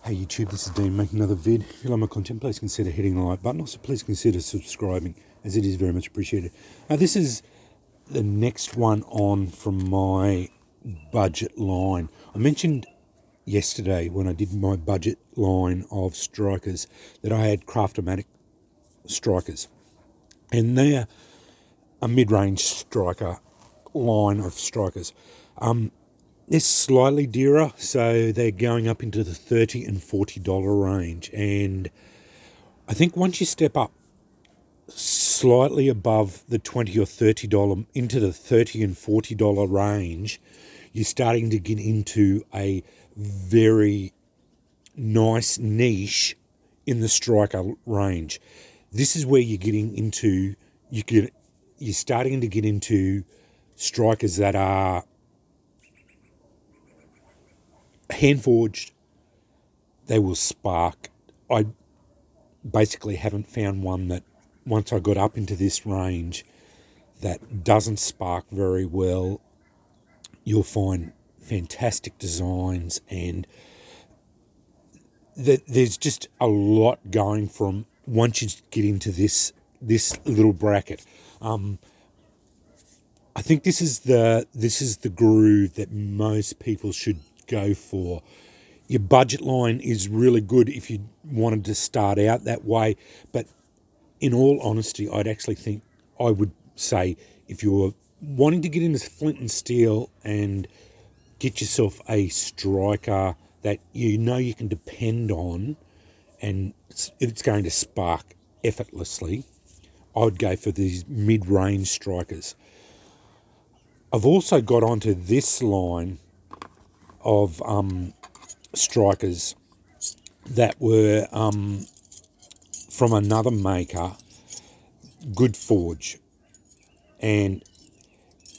Hey YouTube, this is Dean making another vid. If you like my content, please consider hitting the like button. Also, please consider subscribing, as it is very much appreciated. This is the next one on from my budget line. I mentioned yesterday when I did my budget line of strikers that I had Craftomatic strikers, and they're a mid-range striker line of strikers. They're slightly dearer, so they're going up into the $30 and $40 range. And I think once you step up slightly above the $20 or $30 into the $30 and $40 range, you're starting to get into a very nice niche in the striker range. This is where you're getting into you're starting to get into strikers that are hand forged. They will spark. I basically haven't found one that, once I got up into this range, that doesn't spark very well. You'll find fantastic designs, and there's just a lot going from once you get into this little bracket. I think this is the groove that most people should go for. Your budget line is really good if you wanted to start out that way, but in all honesty, I'd actually think I would say if you're wanting to get into flint and steel and get yourself a striker that you know you can depend on and it's going to spark effortlessly, I would go for these mid-range strikers. I've also got onto this line of strikers that were from another maker, Good Forge, and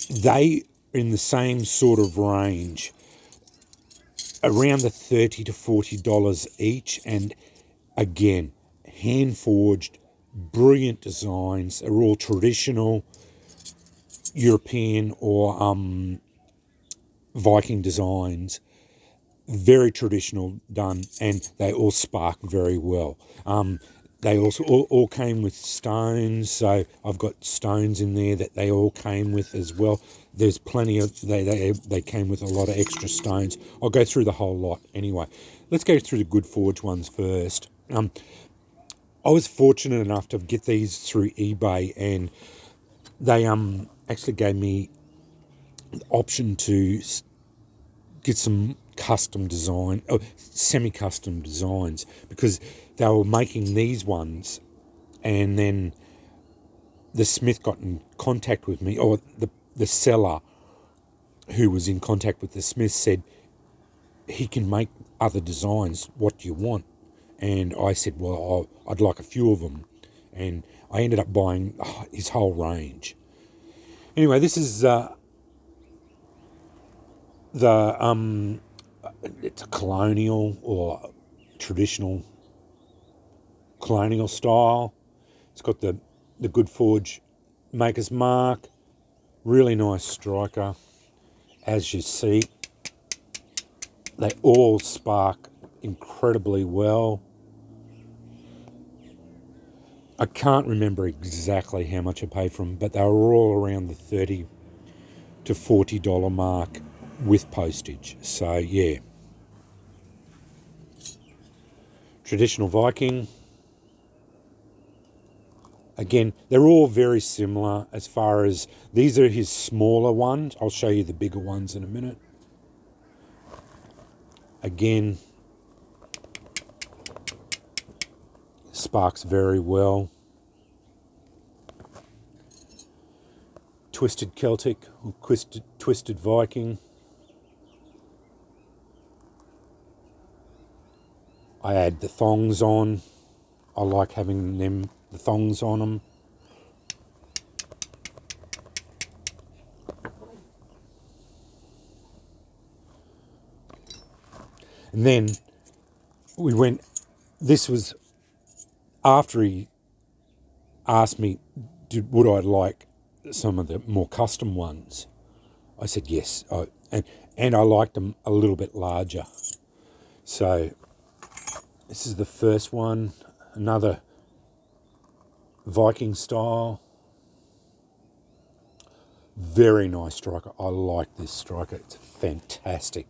they are in the same sort of range, around the $30 to $40 each, and again, hand forged, brilliant designs. They're all traditional European or Viking designs, very traditional done, and they all spark very well. They also all came with stones, so I've got stones in there that they all came with as well. There's plenty of, they came with a lot of extra stones. I'll go through the whole lot anyway. Let's go through the Good Forge ones first. I was fortunate enough to get these through eBay, and they actually gave me the option to get some custom design, semi-custom designs, because they were making these ones, and then the smith got in contact with me, or the seller who was in contact with the smith said he can make other designs. What do you want? And I said, well, I'd like a few of them, and I ended up buying his whole range. Anyway, this is it's a colonial or traditional colonial style. It's got the Good Forge maker's mark. Really nice striker. As you see, they all spark incredibly well. I can't remember exactly how much I paid for them, but they were all around the $30 to $40 mark with postage. So yeah. Traditional Viking. Again, they're all very similar as far as, these are his smaller ones. I'll show you the bigger ones in a minute. Again, sparks very well. Twisted Celtic or Twisted Viking. I add the thongs on. I like having the thongs on them. And then we went, this was after he asked me would I like some of the more custom ones. I said yes, and I liked them a little bit larger. So This is the first one, another Viking style. Very nice striker. I like this striker. It's fantastic.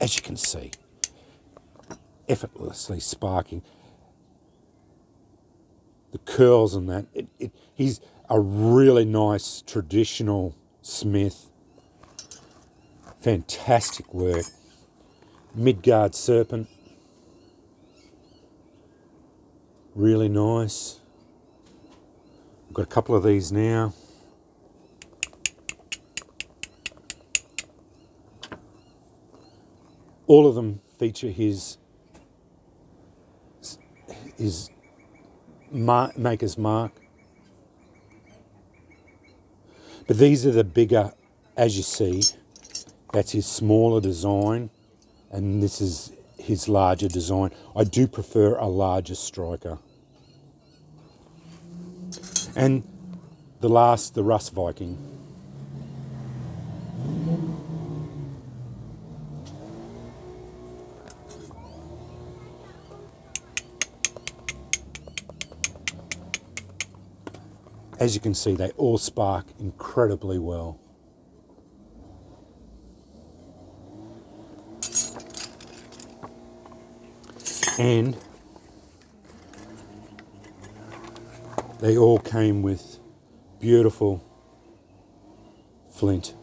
As you can see, effortlessly sparking. The curls and that. He's a really nice traditional smith. Fantastic work. Midgard serpent. Really nice. I've got a couple of these now. All of them feature his maker's mark. But these are the bigger, as you see, that's his smaller design, and this is his larger design. I do prefer a larger striker. And the last, the Rust Viking. As you can see, they all spark incredibly well. And they all came with beautiful flint.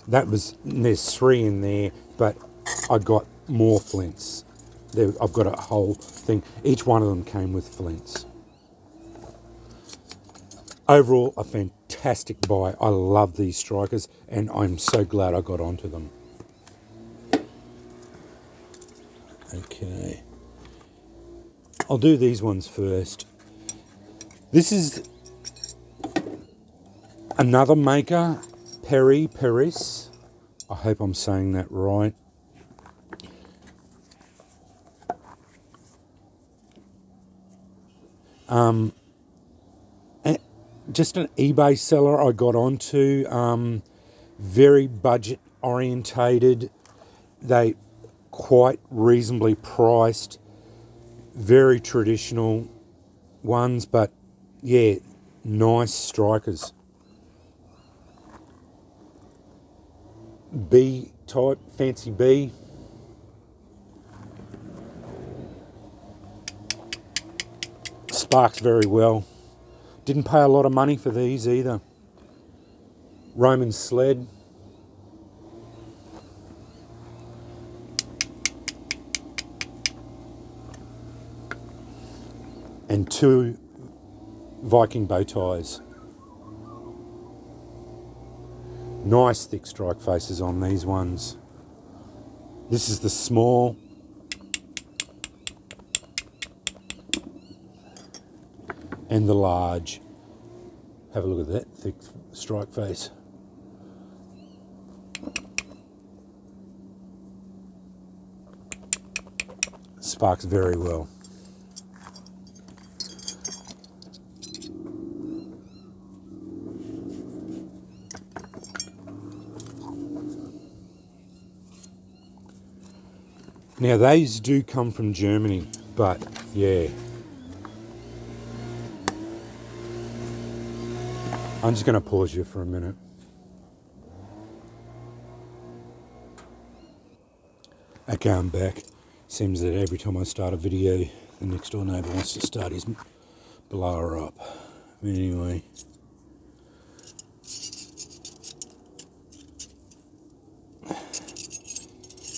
There's 3 in there, but I got more flints. I've got a whole thing. Each one of them came with flints. Overall, a fantastic buy. I love these strikers, and I'm so glad I got onto them. Okay. I'll do these ones first. This is another maker, Paris. I hope I'm saying that right. Just an eBay seller I got onto. Very budget orientated. They quite reasonably priced. Very traditional ones, but yeah, nice strikers. B type, fancy B. Sparks very well. Didn't pay a lot of money for these either. Roman sled. And 2 Viking bow ties. Nice thick strike faces on these ones. This is the small. And the large. Have a look at that thick strike face. Sparks very well. Now these do come from Germany, but yeah. I'm just going to pause you for a minute. Okay, I'm back. Seems that every time I start a video, the next door neighbour wants to start his blower up. Anyway.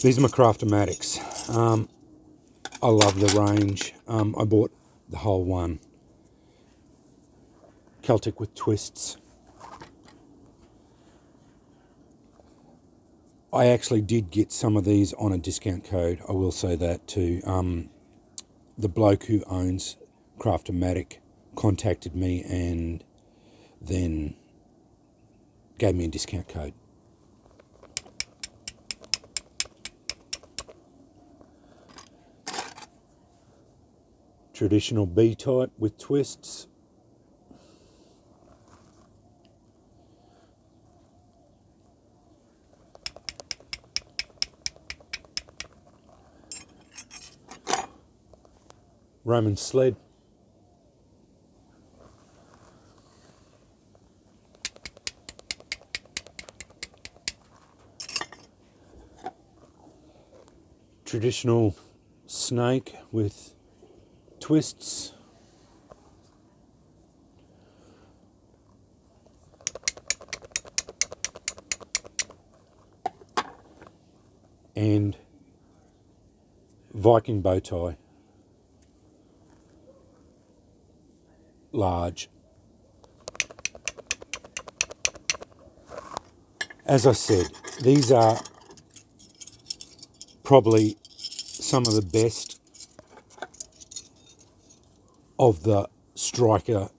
These are my Craftomatics. I love the range. I bought the whole one. Celtic with twists. I actually did get some of these on a discount code. I will say that too. The bloke who owns Craftomatic contacted me and then gave me a discount code. Traditional B-type with twists. Roman sled. Traditional snake with twists. And Viking bow tie. Large. As I said, these are probably some of the best of the striker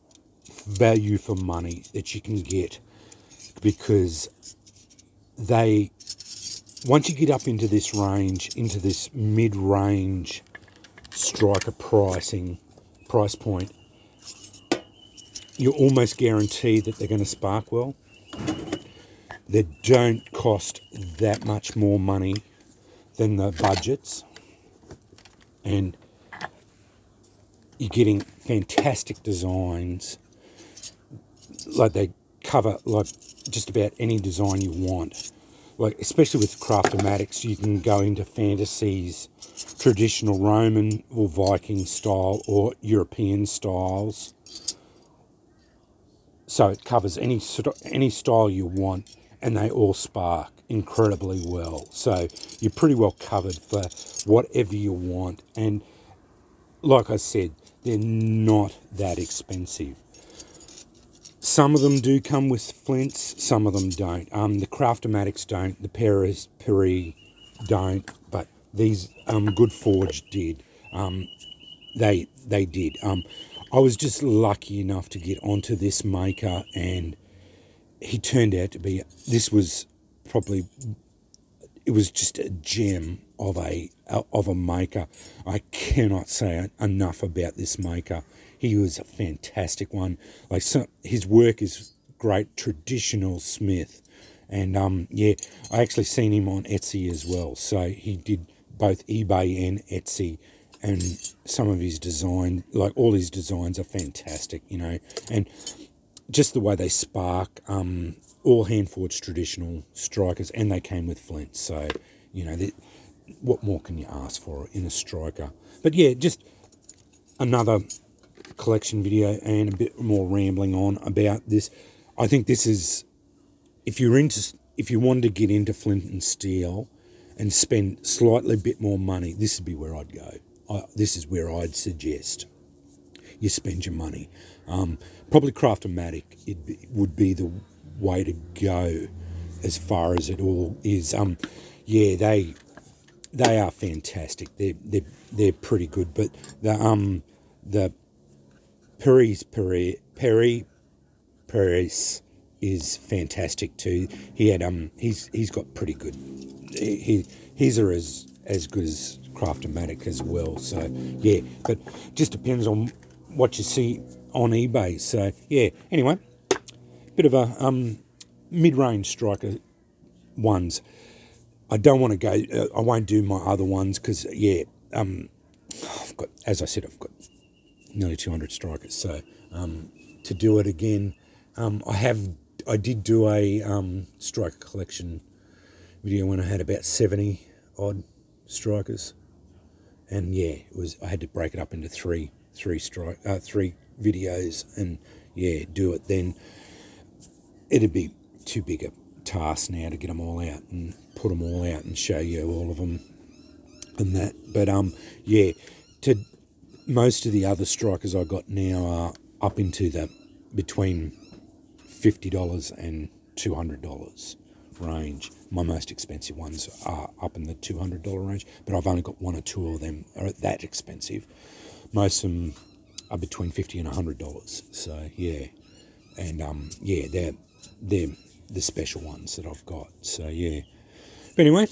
value for money that you can get, because they, once you get up into this range, into this mid-range striker price point, you're almost guaranteed that they're going to spark well. They don't cost that much more money than the budgets, and you're getting fantastic designs. Like, they cover like just about any design you want. Like, especially with Craftomatics, you can go into fantasies, traditional Roman or Viking style or European styles. So it covers any style you want, and they all spark incredibly well. So you're pretty well covered for whatever you want. And like I said, they're not that expensive. Some of them do come with flints, some of them don't. The Craftomatics don't, the Perry don't, but these Good Forge did. They did. I was just lucky enough to get onto this maker, and he turned out to be, this was probably, it was just a gem of a maker. I cannot say enough about this maker. He was a fantastic one. Like, so, his work is great, traditional smith, and yeah, I actually seen him on Etsy as well. So he did both eBay and Etsy, and some of his design, like all his designs, are fantastic, you know, and just the way they spark. All hand-forged traditional strikers, and they came with flints. So, you know, what more can you ask for in a striker? But yeah, just another collection video and a bit more rambling on about this. I think this is, if you wanted to get into flint and steel and spend slightly bit more money, this would be where I'd go. This is where I'd suggest you spend your money. Probably Craftomatic would be the way to go as far as it all is. Yeah, they are fantastic. They're pretty good. But the Paris is fantastic too. He had he's got pretty good. His are as good as Craftomatic as well. So yeah, but just depends on what you see on eBay. So yeah. Anyway, bit of a mid-range striker ones. I don't want to go. I won't do my other ones because yeah, I've got, as I said, I've got nearly 200 strikers. So to do it again, I did do a striker collection video when I had about 70 odd strikers, and yeah, I had to break it up into three videos, and yeah, do it. Then it'd be too big a task now to get them all out and put them all out and show you all of them and that. But yeah, to most of the other strikers I got now are up into the between $50 and $200 range. My most expensive ones are up in the $200 range, but I've only got one or two of them are that expensive. Most of them are between $50 and $100. So yeah, and yeah, they're the special ones that I've got. So yeah. But anyway,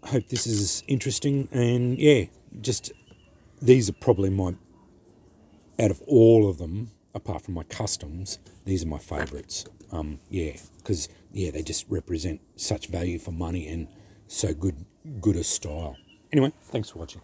I hope this is interesting, and yeah, just these are probably out of all of them, apart from my customs, these are my favourites. Yeah, because yeah, they just represent such value for money and so good a style. Anyway, thanks for watching.